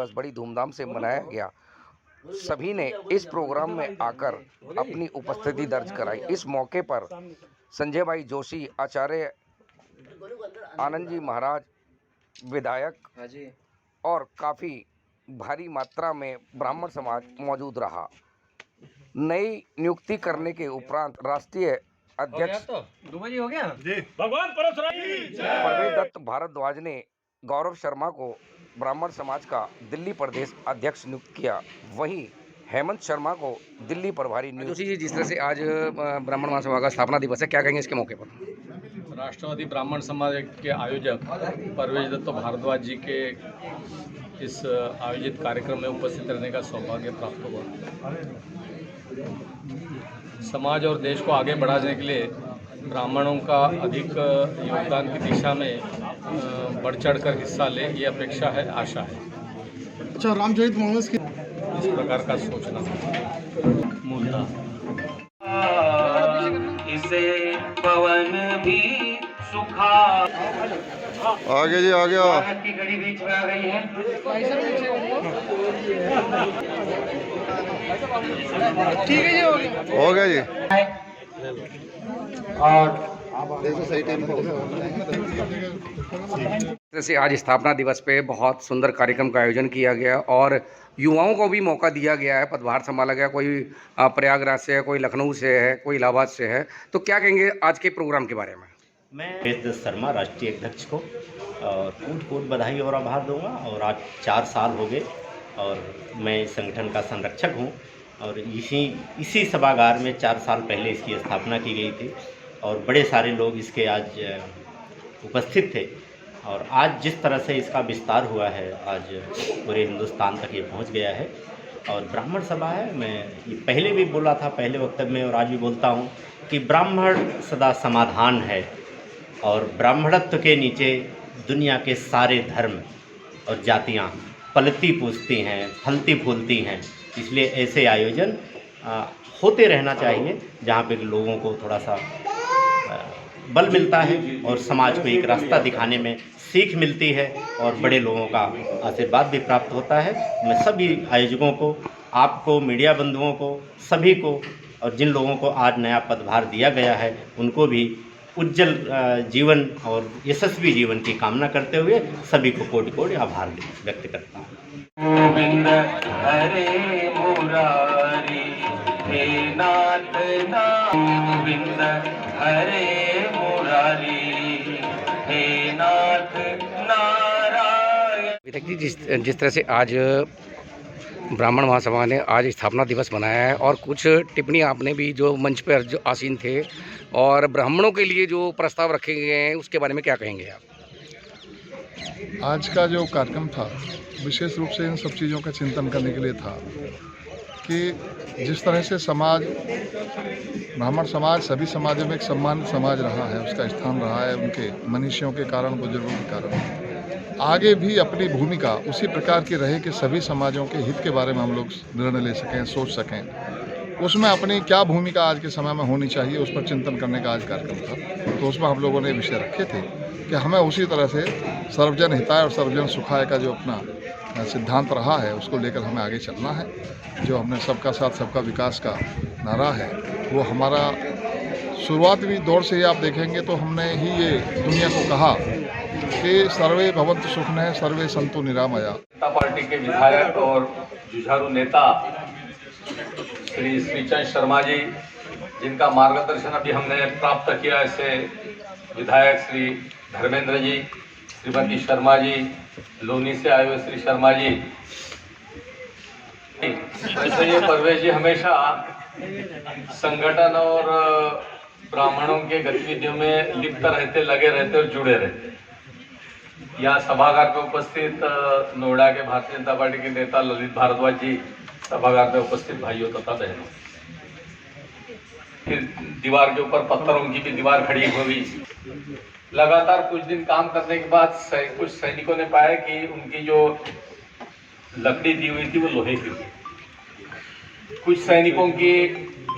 दिवस बड़ी धूमधाम से मनाया गया। सभी ने इस प्रोग्राम में आकर अपनी उपस्थिति दर्ज कराई। इस मौके पर संजय भाई जोशी, आचार्य आनंद जी महाराज, विधायक और काफ़ी भारी मात्रा में ब्राह्मण समाज मौजूद रहा। नई नियुक्ति करने के उपरांत राष्ट्रीय अध्यक्ष प्रवेश दत्त भारद्वाज ने गौरव शर्मा को ब्राह्मण समाज का दिल्ली प्रदेश अध्यक्ष नियुक्त किया। वहीं हेमंत शर्मा को दिल्ली प्रभारी नियुक्त। जोशी जी, जिस तरह से आज ब्राह्मण महासभा का स्थापना दिवस है, क्या कहेंगे इसके मौके पर? राष्ट्रवादी ब्राह्मण समाज के आयोजक प्रवेश दत्त भारद्वाज जी के इस आयोजित कार्यक्रम में उपस्थित रहने का सौभाग्य प्राप्त हुआ। समाज और देश को आगे बढ़ाने के लिए ब्राह्मणों का अधिक योगदान की दिशा में बढ़ चढ़कर हिस्सा ले, ये अपेक्षा है, आशा है। अच्छा, रामचरित मानस की इस प्रकार का सोचना मुद्दा इसे पवन भी सुखा। आगे जी, आ गया। की घड़ी बीच में आ गई है। ठीक है जी, हो गया जी। और जैसे आज स्थापना दिवस पे बहुत सुंदर कार्यक्रम का आयोजन किया गया और युवाओं को भी मौका दिया गया है, पदभार संभाला गया। कोई प्रयागराज से है, कोई लखनऊ से है, कोई इलाहाबाद से है। तो क्या कहेंगे आज के प्रोग्राम के बारे में? मैं प्रवेश दत्त शर्मा राष्ट्रीय अध्यक्ष को और कोट बधाई और आभार दूंगा। और आज 4 साल हो गए और मैं इस संगठन का संरक्षक हूं और इसी सभागार में 4 साल पहले इसकी स्थापना की गई थी और बड़े सारे लोग इसके आज उपस्थित थे। और आज जिस तरह से इसका विस्तार हुआ है, आज पूरे हिंदुस्तान तक ये पहुंच गया है और ब्राह्मण सभा है। मैं ये पहले भी बोला था, पहले वक्तव्य में, और आज भी बोलता हूं कि ब्राह्मण सदा समाधान है और ब्राह्मणत्व के नीचे दुनिया के सारे धर्म और जातियां पलती पूछती हैं, फलती फूलती हैं। इसलिए ऐसे आयोजन होते रहना चाहिए जहाँ पे लोगों को थोड़ा सा बल मिलता है और समाज को एक रास्ता दिखाने में सीख मिलती है और बड़े लोगों का आशीर्वाद भी प्राप्त होता है। मैं सभी आयोजकों को, आपको, मीडिया बंधुओं को, सभी को और जिन लोगों को आज नया पदभार दिया गया है उनको भी उज्जवल जीवन और यशस्वी जीवन की कामना करते हुए सभी को कोटि कोटि आभार व्यक्त करता हूँ। गोविंद हरे मुरारी हे नाथ गोविंद हरे मुरारी हे नाथ नारायण। विधायक जी, जिस तरह से आज ब्राह्मण महासभा ने आज स्थापना दिवस मनाया है और कुछ टिप्पणी आपने भी जो मंच पर जो आसीन थे और ब्राह्मणों के लिए जो प्रस्ताव रखे गए हैं उसके बारे में क्या कहेंगे आप? आज का जो कार्यक्रम था विशेष रूप से इन सब चीज़ों का चिंतन करने के लिए था कि जिस तरह से समाज, ब्राह्मण समाज सभी समाजों में एक सम्मानित समाज रहा है, उसका स्थान रहा है उनके मनीषियों के कारण, बुजुर्गों के कारण। आगे भी अपनी भूमिका उसी प्रकार की रहे कि सभी समाजों के हित के बारे में हम लोग निर्णय ले सकें, सोच सकें। उसमें अपनी क्या भूमिका आज के समय में होनी चाहिए उस पर चिंतन करने का आज कार्यक्रम था। तो उसमें हम लोगों ने विषय रखे थे कि हमें उसी तरह से सर्वजन हिताय और सर्वजन सुखाय का जो अपना सिद्धांत रहा है उसको लेकर हमें आगे चलना है। जो हमने सबका साथ सबका विकास का नारा है वो हमारा शुरुआती दौर से ही आप देखेंगे तो हमने ही ये दुनिया को कहा कि सर्वे भवन्तु सुखिनः सर्वे सन्तु निरामया। जनता पार्टी के विधायक और जुझारू नेता श्री श्रीचंद शर्मा जी, जिनका मार्गदर्शन अभी हमने प्राप्त किया, ऐसे विधायक श्री धर्मेंद्र जी, श्रीमती शर्मा जी, लोनी से आए हुए श्री शर्मा जी, ऐसे ये प्रवेश जी हमेशा संगठन और ब्राह्मणों के गतिविधियों में लिप्त रहते, लगे रहते और जुड़े रहते। यहाँ सभागार में उपस्थित नोएडा के भारतीय जनता पार्टी के नेता ललित भारद्वाज जी, सभागार में उपस्थित भाइयों तथा बहनों, फिर दीवार के ऊपर पत्थरों की भी दीवार खड़ी हुई। लगातार कुछ दिन काम करने के बाद कुछ सैनिकों ने पाया कि उनकी जो लकड़ी दी हुई थी वो लोहे की हुई, कुछ सैनिकों की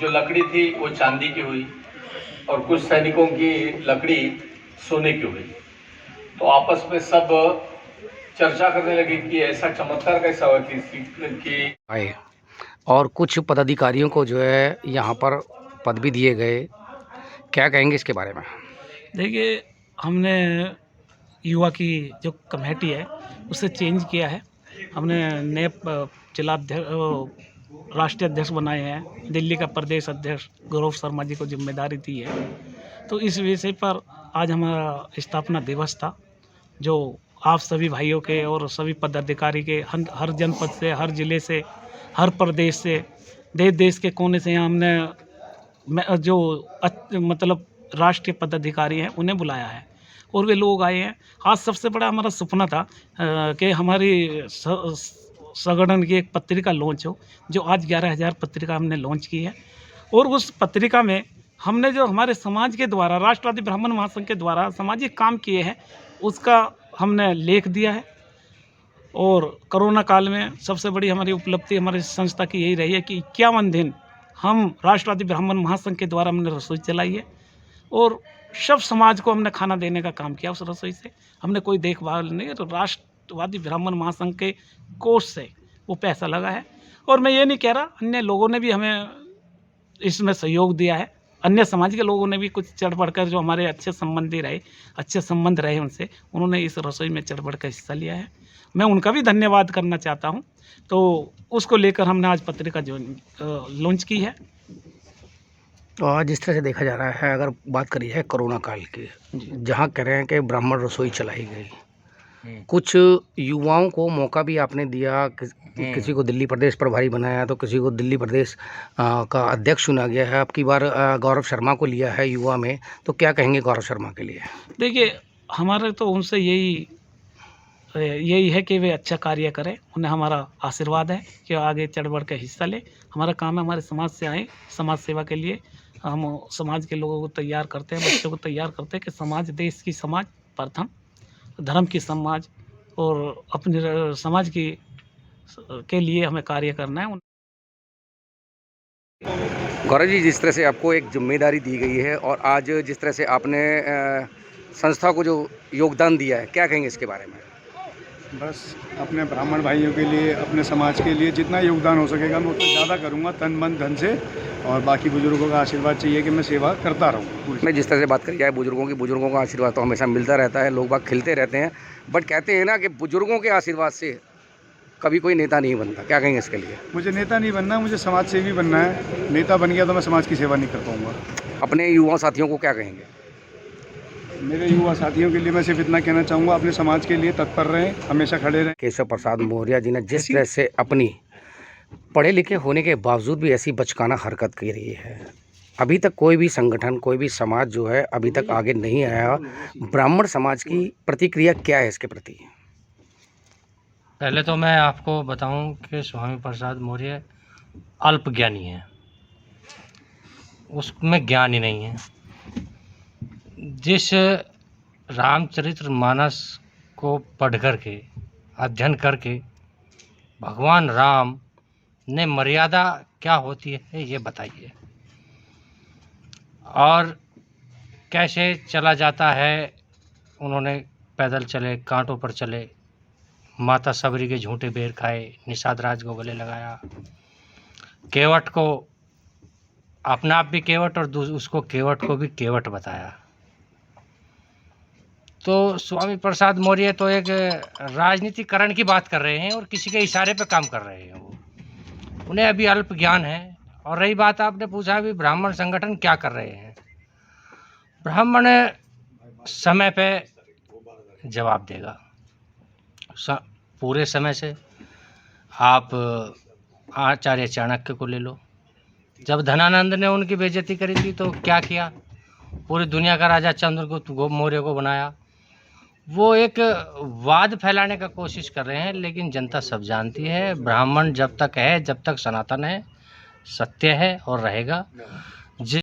जो लकड़ी थी वो चांदी की हुई और कुछ सैनिकों की लकड़ी सोने की हुई। तो आपस में सब चर्चा करने लगे कि ऐसा चमत्कार कैसा हुआ कि आए और कुछ पदाधिकारियों को जो है यहाँ पर पद भी दिए गए, क्या कहेंगे इसके बारे में? देखिए, हमने युवा की जो कमेटी है उसे चेंज किया है। हमने नए जिला राष्ट्रीय अध्यक्ष बनाए हैं। दिल्ली का प्रदेश अध्यक्ष गौरव शर्मा जी को जिम्मेदारी दी है। तो इस विषय पर आज हमारा स्थापना दिवस था, जो आप सभी भाइयों के और सभी पदाधिकारी के हर जनपद से, हर जिले से, हर प्रदेश से, देश के कोने से यहाँ हमने जो मतलब राष्ट्रीय पदाधिकारी हैं उन्हें बुलाया है और वे लोग आए हैं। आज सबसे बड़ा हमारा सपना था कि हमारी संगठन की एक पत्रिका लॉन्च हो, जो आज 11,000 पत्रिका हमने लॉन्च की है। और उस पत्रिका में हमने जो हमारे समाज के द्वारा, राष्ट्रवादी ब्राह्मण महासंघ के द्वारा सामाजिक काम किए हैं उसका हमने लेख दिया है। और कोरोना काल में सबसे बड़ी हमारी उपलब्धि हमारी संस्था की यही रही है कि 51 दिन हम राष्ट्रवादी ब्राह्मण महासंघ के द्वारा हमने रसोई चलाई है और सब समाज को हमने खाना देने का काम किया। उस रसोई से हमने कोई देखभाल नहीं, तो राष्ट्रवादी ब्राह्मण महासंघ के कोष से वो पैसा लगा है। और मैं ये नहीं कह रहा, अन्य लोगों ने भी हमें इसमें सहयोग दिया है। अन्य समाज के लोगों ने भी कुछ चढ़ बढ़कर, जो हमारे अच्छे संबंधी रहे, अच्छे संबंध रहे उनसे, उन्होंने इस रसोई में चढ़ बढ़कर हिस्सा लिया है। मैं उनका भी धन्यवाद करना चाहता हूँ। तो उसको लेकर हमने आज पत्रिका जो लॉन्च की है। तो आज जिस तरह से देखा जा रहा है, अगर बात करी है कोरोना काल की, जहाँ कह रहे हैं कि ब्राह्मण रसोई चलाई गई, कुछ युवाओं को मौका भी आपने दिया, किसी को दिल्ली प्रदेश प्रभारी बनाया, तो किसी को दिल्ली प्रदेश का अध्यक्ष चुना गया है। अब की बार गौरव शर्मा को लिया है युवा में, तो क्या कहेंगे गौरव शर्मा के लिए? देखिए, हमारे तो उनसे यही है कि वे अच्छा कार्य करें। उन्हें हमारा आशीर्वाद है कि आगे चढ़ बढ़ के हिस्सा ले। हमारा काम है हमारे समाज से आए, समाज सेवा के लिए हम समाज के लोगों को तैयार करते हैं, बच्चों को तैयार करते हैं कि समाज, देश की समाज प्रथम, धर्म की समाज और अपने समाज की के लिए हमें कार्य करना है। गौरव जी, जिस तरह से आपको एक जिम्मेदारी दी गई है और आज जिस तरह से आपने संस्था को जो योगदान दिया है, क्या कहेंगे इसके बारे में? बस अपने ब्राह्मण भाइयों के लिए, अपने समाज के लिए जितना योगदान हो सकेगा मैं उतना ज़्यादा करूँगा, तन मन धन से। और बाकी बुजुर्गों का आशीर्वाद चाहिए कि मैं सेवा करता रहूँ। मैं जिस तरह से बात करी जाए बुजुर्गों का आशीर्वाद तो हमेशा मिलता रहता है, लोग बाग खिलते रहते हैं, बट कहते हैं ना कि बुजुर्गों के आशीर्वाद से कभी कोई नेता नहीं बनता। क्या कहेंगे इसके लिए? मुझे नेता नहीं बनना, मुझे समाज सेवी बनना है। नेता बन गया तो मैं समाज की सेवा नहीं कर पाऊँगा। अपने युवा साथियों को क्या कहेंगे? मेरे युवा साथियों के लिए मैं सिर्फ इतना कहना चाहूँगा, अपने समाज के लिए तत्पर रहें, हमेशा खड़े रहें। केशव प्रसाद मौर्य जी ने जिस तरह से अपनी पढ़े लिखे होने के बावजूद भी ऐसी बचकाना हरकत की रही है, अभी तक कोई भी संगठन, कोई भी समाज जो है अभी तक आगे नहीं आया। ब्राह्मण समाज की प्रतिक्रिया क्या है इसके प्रति? पहले तो मैं आपको बताऊं कि स्वामी प्रसाद मौर्य अल्पज्ञानी है, उसमें ज्ञान ही नहीं है। जिस रामचरितमानस को पढ़ करके, अध्ययन करके भगवान राम ने मर्यादा क्या होती है ये बताइए, और कैसे चला जाता है। उन्होंने पैदल चले, कांटों पर चले, माता सबरी के झूठे बेर खाए, निषाद राज को गले लगाया, केवट को अपना आप भी केवट और उसको केवट को भी केवट बताया। तो स्वामी प्रसाद मौर्य तो एक राजनीतिकरण की बात कर रहे हैं और किसी के इशारे पे काम कर रहे हैं। वो उन्हें अभी अल्प ज्ञान है। और रही बात, आपने पूछा भी ब्राह्मण संगठन क्या कर रहे हैं, ब्राह्मण समय पे जवाब देगा। पूरे समय से आप आचार्य चाणक्य को ले लो, जब धनानंद ने उनकी बेइज्जती करी थी तो क्या किया, पूरी दुनिया का राजा चंद्रगुप्त मौर्य को बनाया। वो एक वाद फैलाने का कोशिश कर रहे हैं, लेकिन जनता सब जानती है ब्राह्मण जब तक है, जब तक सनातन है, सत्य है और रहेगा।